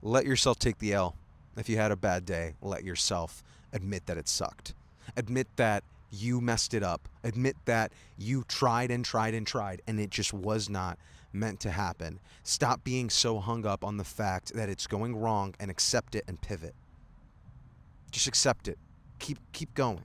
Let yourself take the L. If you had a bad day, let yourself admit that it sucked. Admit that you messed it up. Admit that you tried and tried and tried and it just was not meant to happen. Stop being so hung up on the fact that it's going wrong and accept it and pivot. Just accept it. Keep going.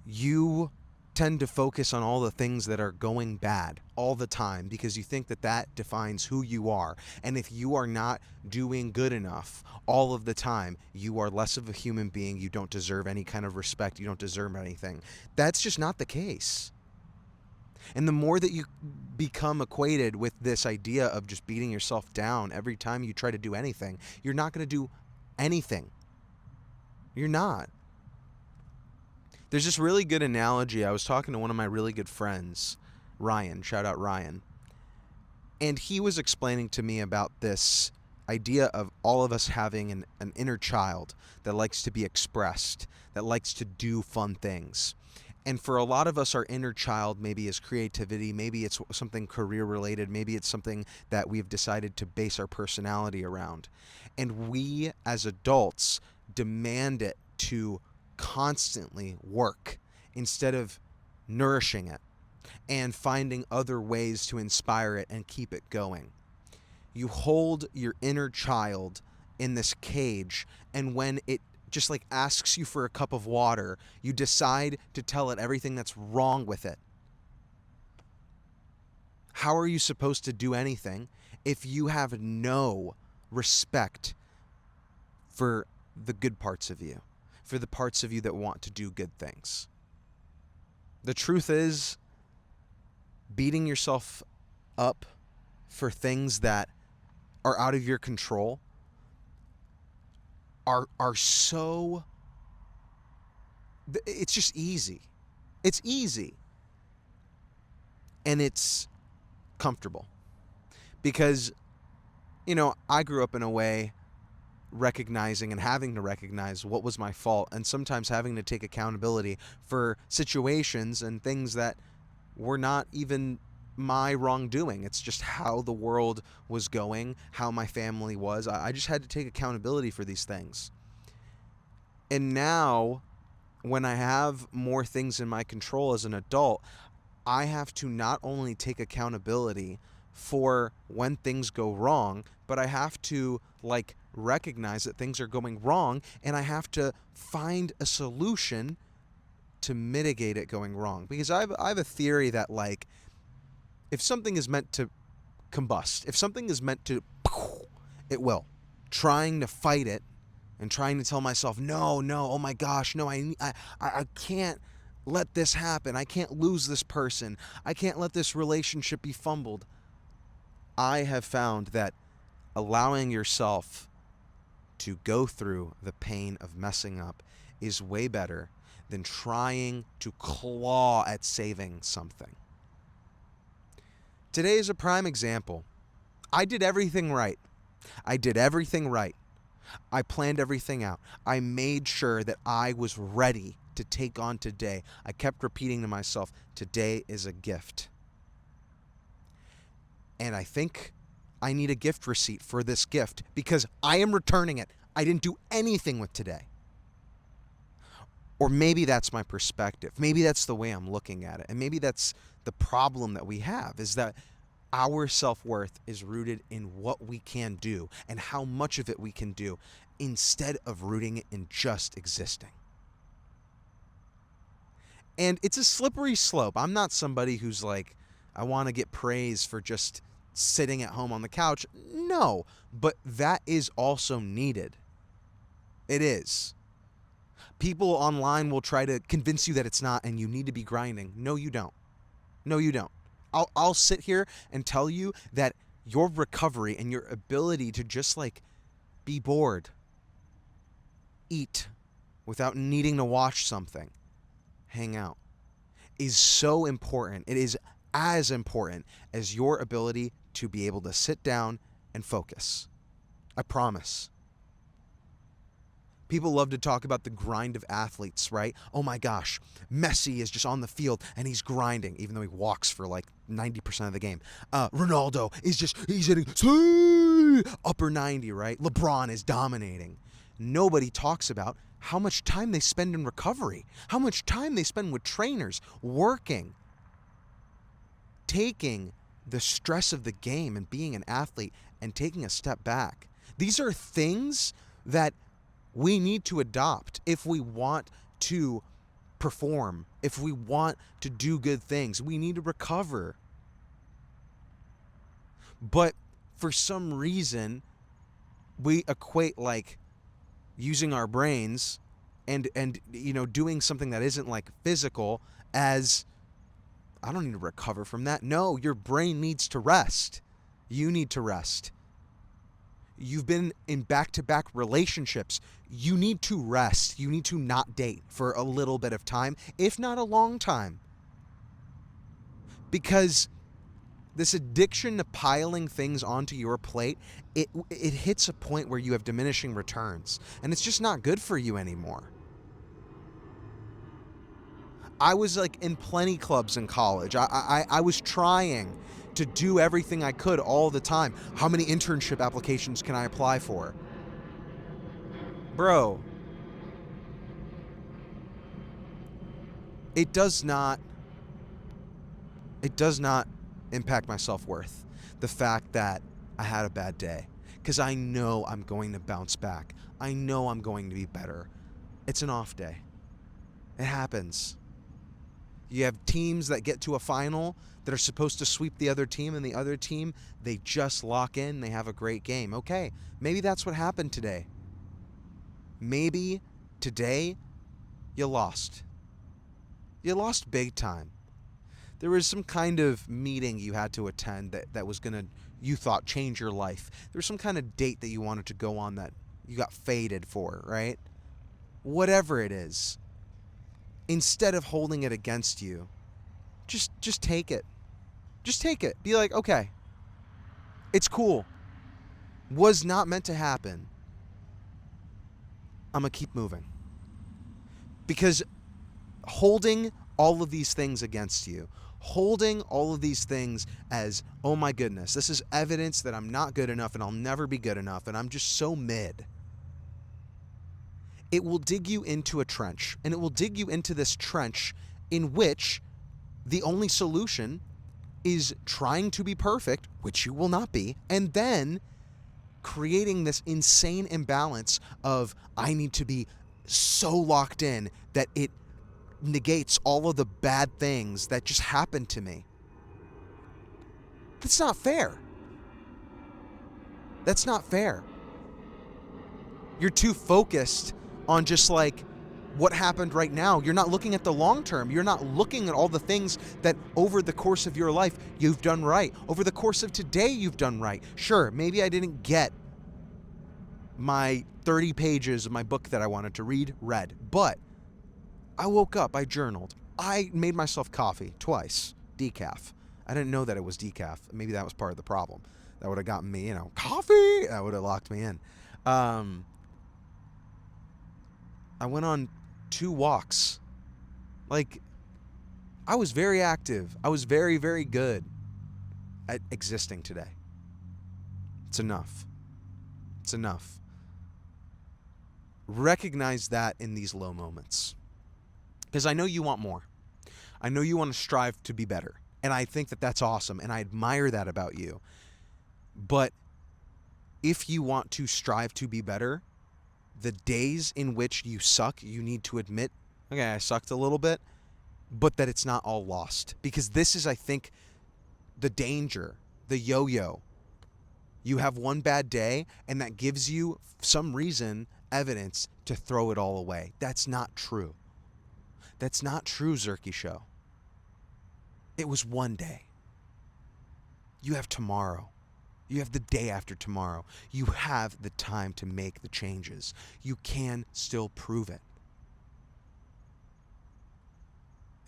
You tend to focus on all the things that are going bad all the time because you think that that defines who you are. And if you are not doing good enough all of the time, you are less of a human being. You don't deserve any kind of respect. You don't deserve anything. That's just not the case. And the more that you become equated with this idea of just beating yourself down every time you try to do anything, you're not going to do anything. You're not. There's this really good analogy. I was talking to one of my really good friends, Ryan, shout out Ryan, and he was explaining to me about this idea of all of us having an inner child that likes to be expressed, that likes to do fun things. And for a lot of us, our inner child maybe is creativity, maybe it's something career related, maybe it's something that we've decided to base our personality around. And we as adults demand it to constantly work instead of nourishing it and finding other ways to inspire it and keep it going. You hold your inner child in this cage, and when it just like asks you for a cup of water, you decide to tell it everything that's wrong with it. How are you supposed to do anything if you have no respect for the good parts of you, for the parts of you that want to do good things? The truth is, beating yourself up for things that are out of your control are so, it's just easy. It's easy. And it's comfortable. Because, I grew up in a way recognizing and having to recognize what was my fault, and sometimes having to take accountability for situations and things that were not even my wrongdoing. It's just how the world was going, how my family was. I just had to take accountability for these things. And now, when I have more things in my control as an adult, I have to not only take accountability for when things go wrong, but I have to recognize that things are going wrong, and I have to find a solution to mitigate it going wrong. Because I have a theory that if something is meant to combust, if something is meant to, it will. Trying to fight it and trying to tell myself, no, oh my gosh, no, I can't let this happen. I can't lose this person. I can't let this relationship be fumbled. I have found that allowing yourself to go through the pain of messing up is way better than trying to claw at saving something. Today is a prime example. I did everything right. I planned everything out. I made sure that I was ready to take on today. I kept repeating to myself, today is a gift. And I think I need a gift receipt for this gift because I am returning it. I didn't do anything with today. Or maybe that's my perspective. Maybe that's the way I'm looking at it. And maybe that's the problem that we have, is that our self-worth is rooted in what we can do and how much of it we can do, instead of rooting it in just existing. And it's a slippery slope. I'm not somebody who's I want to get praise for just sitting at home on the couch. No, but that is also needed. It is. People online will try to convince you that it's not, and you need to be grinding. No, you don't. I'll sit here and tell you that your recovery and your ability to just be bored, eat without needing to watch something, hang out, is so important. It is as important as your ability to be able to sit down and focus. I promise. People love to talk about the grind of athletes, right? Oh my gosh, Messi is just on the field and he's grinding, even though he walks for like 90% of the game. Ronaldo is he's hitting upper 90, right? LeBron is dominating. Nobody talks about how much time they spend in recovery, how much time they spend with trainers, working, taking the stress of the game and being an athlete and taking a step back. These are things that we need to adopt if we want to perform, if we want to do good things. We need to recover. But for some reason, we equate like using our brains and doing something that isn't like physical as, I don't need to recover from that. No, your brain needs to rest. You need to rest. You've been in back-to-back relationships. You need to rest. You need to not date for a little bit of time, if not a long time. Because this addiction to piling things onto your plate, it hits a point where you have diminishing returns, and it's just not good for you anymore. I was like in plenty clubs in college. I was trying to do everything I could all the time. How many internship applications can I apply for? Bro, it does not impact my self-worth, the fact that I had a bad day, because I know I'm going to bounce back. I know I'm going to be better. It's an off day. It happens. You have teams that get to a final that are supposed to sweep the other team, and the other team, they just lock in, they have a great game. Okay, maybe that's what happened today. Maybe today you lost. You lost big time. There was some kind of meeting you had to attend that was going to, you thought, change your life. There was some kind of date that you wanted to go on that you got faded for, right? Whatever it is, instead of holding it against you, just take it. Just take it. Be like, okay, it's cool. Was not meant to happen. I'm going to keep moving. Because holding all of these things against you, holding all of these things as, oh my goodness, this is evidence that I'm not good enough and I'll never be good enough and I'm just so mid. It will dig you into a trench, and it will dig you into this trench in which the only solution is trying to be perfect, which you will not be, and then creating this insane imbalance of, I need to be so locked in that it negates all of the bad things that just happened to me. That's not fair. That's not fair. You're too focused on just like what happened right now. You're not looking at the long term. You're not looking at all the things that over the course of your life you've done right. Over the course of today you've done right. Sure, maybe I didn't get my 30 pages of my book that I wanted to read, but I woke up, I journaled, I made myself coffee twice, decaf. I didn't know that it was decaf. Maybe that was part of the problem. That would have gotten me, coffee. That would have locked me in. I went on 2 walks. Like, I was very active. I was very, very good at existing today. It's enough. It's enough. Recognize that in these low moments. Because I know you want more. I know you want to strive to be better. And I think that that's awesome. And I admire that about you. But if you want to strive to be better, the days in which you suck, you need to admit, okay, I sucked a little bit, but that it's not all lost. Because this is, I think, the danger, the yo-yo. You have one bad day, and that gives you, some reason, evidence to throw it all away. That's not true. That's not true, Zerky Show. It was one day. You have tomorrow. You have the day after tomorrow. You have the time to make the changes. You can still prove it.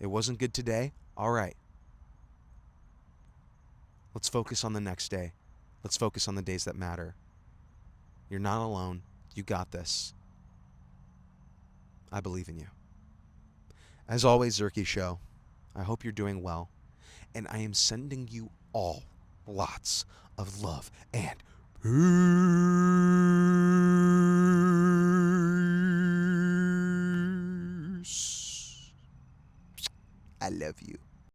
It wasn't good today? All right. Let's focus on the next day. Let's focus on the days that matter. You're not alone. You got this. I believe in you. As always, Zerky Show, I hope you're doing well, and I am sending you all lots of love and peace. I love you.